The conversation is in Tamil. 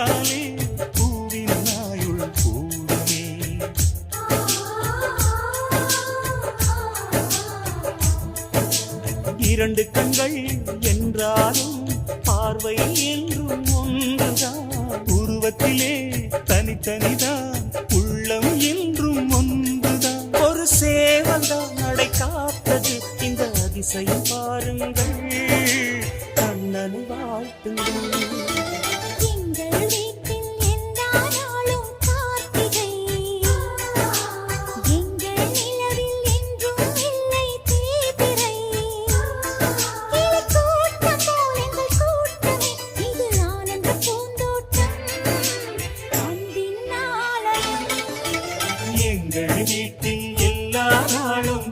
நினைத்தாலே பூவின் நாயுள் கூடுமே. இரண்டு கண்கள் என்றாலும் பார்வை என்றும் ஒன்றுதான். உருவத்திலே தனித்தனிதான், உள்ளம் என்றும் ஒன்றுதான். ஒரு சேவல்தான் நடை காத்தது, இந்த அதிசயம் பாருங்கள், கண்ணனை வாழ்த்துங்கள். எங்கள் வீட்டில் எல்லா நாளும்